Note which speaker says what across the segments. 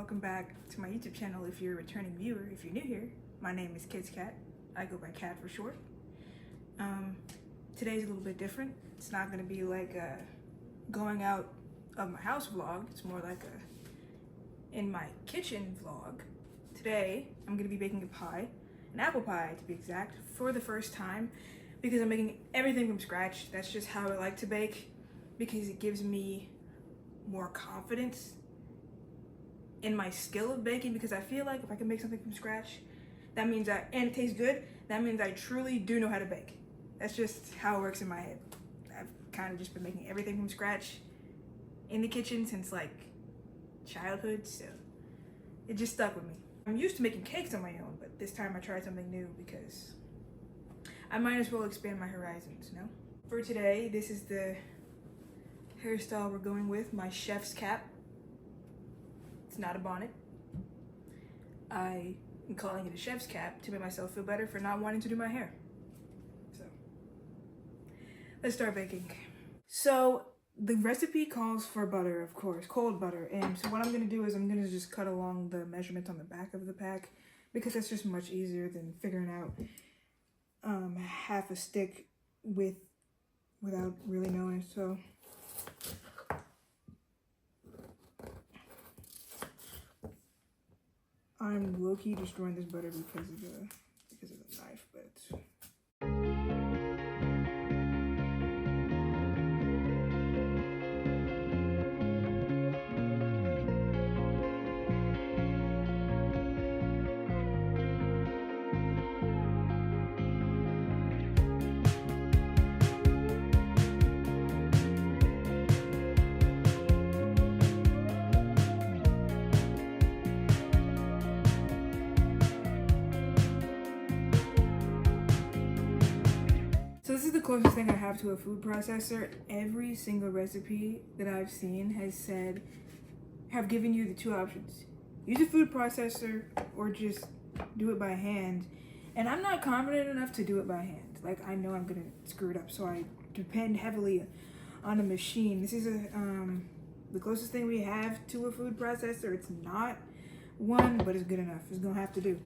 Speaker 1: welcome back to my YouTube channel if you're a returning viewer. If you're new here, my name is Kids Cat. I go by Cat for short. Today's a little bit different. It's not gonna be like a going out of my house vlog. It's more like a in my kitchen vlog. Today, I'm gonna be baking a pie, an apple pie to be exact, for the first time because I'm making everything from scratch. That's just how I like to bake because it gives me more confidence in my skill of baking, because I feel like if I can make something from scratch, that means and it tastes good, that means I truly do know how to bake. That's just how it works in my head. I've kind of just been making everything from scratch in the kitchen since like childhood, so it just stuck with me. I'm used to making cakes on my own, but this time I tried something new because I might as well expand my horizons, you know? For today, this is the hairstyle we're going with, my chef's cap. It's not a bonnet. I am calling it a chef's cap to make myself feel better for not wanting to do my hair. So, let's start baking. So, the recipe calls for butter, of course, cold butter. And so what I'm gonna do is I'm gonna just cut along the measurements on the back of the pack because that's just much easier than figuring out half a stick without really knowing. So, I'm low-key destroying this butter because of the knife, but so this is the closest thing I have to a food processor. Every single recipe that I've seen have given you the two options. Use a food processor or just do it by hand. And I'm not confident enough to do it by hand. Like, I know I'm gonna screw it up, so I depend heavily on a machine. This is the closest thing we have to a food processor. It's not one, but it's good enough. It's gonna have to do.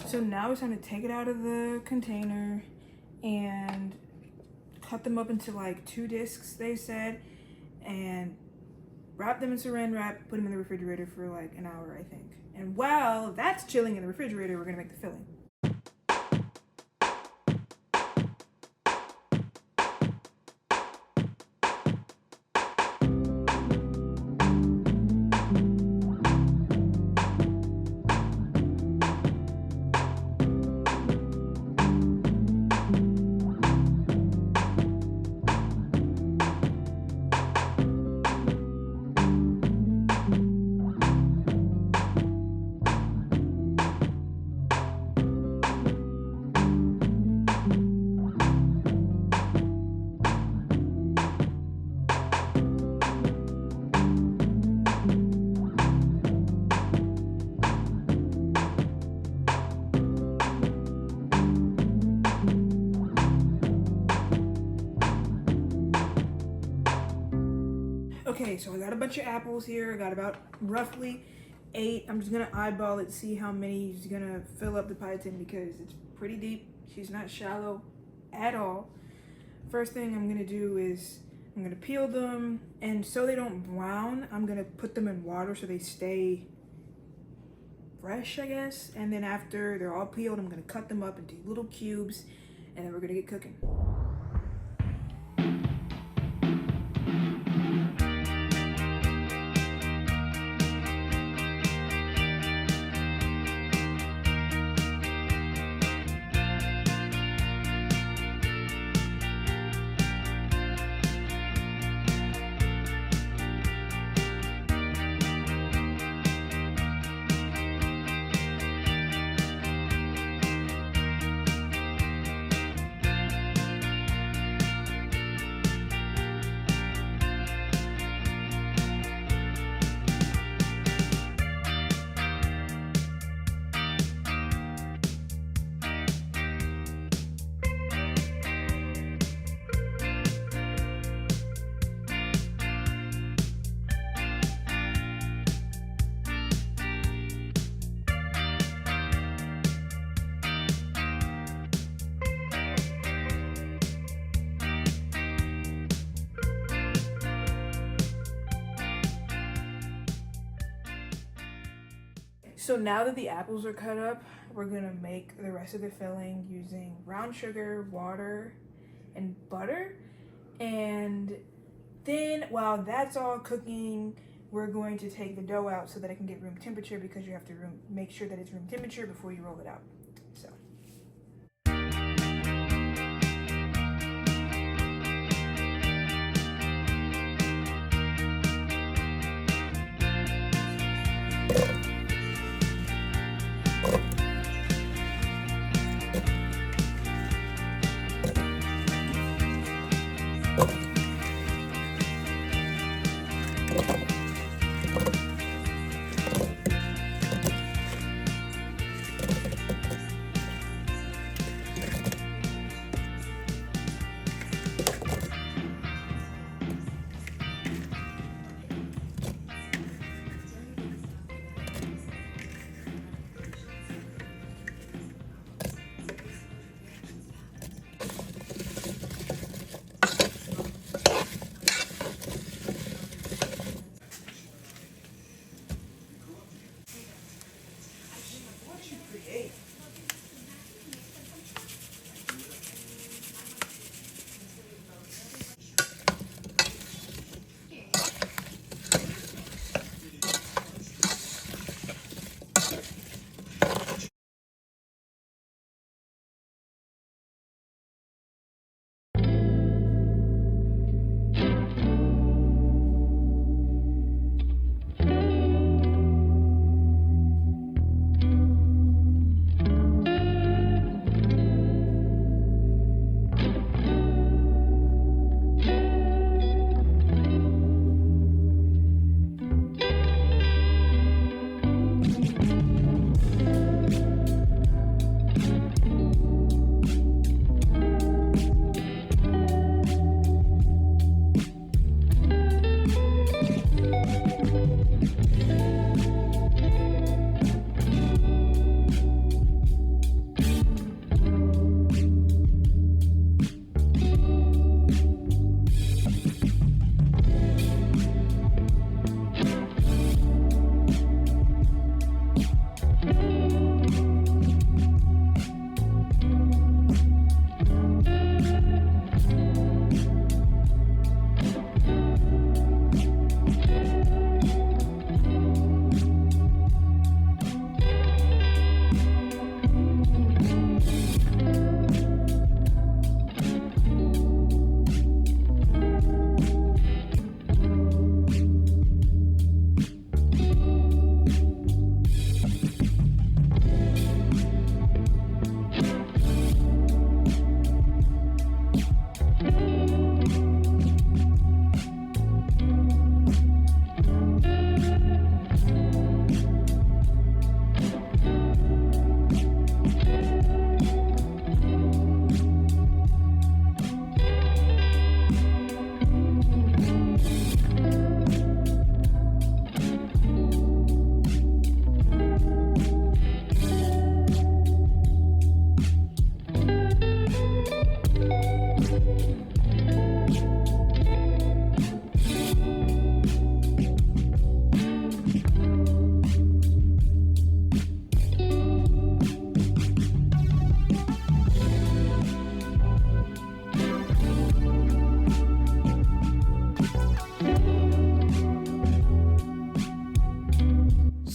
Speaker 1: So now it's time to take it out of the container and cut them up into like 2 discs, they said, and wrap them in saran wrap, put them in the refrigerator for like an hour, I think. And while that's chilling in the refrigerator, we're gonna make the filling. Okay, so I got a bunch of apples here. I got about roughly 8. I'm just gonna eyeball it, see how many is gonna fill up the pie tin because it's pretty deep. She's not shallow at all. First thing I'm gonna do is I'm gonna peel them, and so they don't brown, I'm gonna put them in water so they stay fresh, I guess. And then after they're all peeled, I'm gonna cut them up into little cubes, and then we're gonna get cooking. So now that the apples are cut up, we're gonna make the rest of the filling using brown sugar, water, and butter. And then while that's all cooking, we're going to take the dough out so that it can get room temperature, because you have to make sure that it's room temperature before you roll it out. So.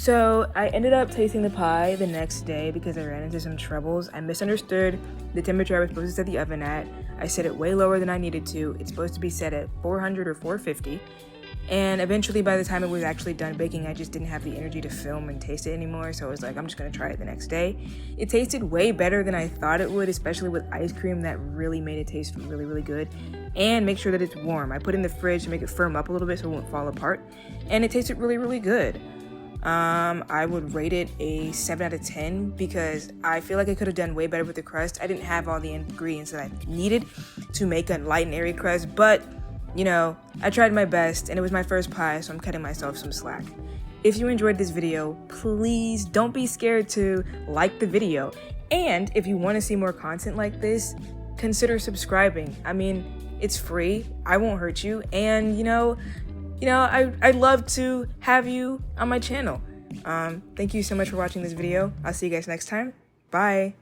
Speaker 1: So I ended up tasting the pie the next day because I ran into some troubles. I misunderstood the temperature I was supposed to set the oven at. I set it way lower than I needed to. It's supposed to be set at 400 or 450. And eventually, by the time it was actually done baking, I just didn't have the energy to film and taste it anymore. So I was like, I'm just gonna try it the next day. It tasted way better than I thought it would, especially with ice cream. That really made it taste really, really good. And make sure that it's warm. I put it in the fridge to make it firm up a little bit so it won't fall apart. And it tasted really, really good. I would rate it a 7 out of 10 because I feel like I could have done way better with the crust. I didn't have all the ingredients that I needed to make a light and airy crust, but you know, I tried my best and it was my first pie, so I'm cutting myself some slack. If you enjoyed this video, please don't be scared to like the video. And if you want to see more content like this, consider subscribing. I mean, it's free, I won't hurt you, and I'd love to have you on my channel. Thank you so much for watching this video. I'll see you guys next time. Bye.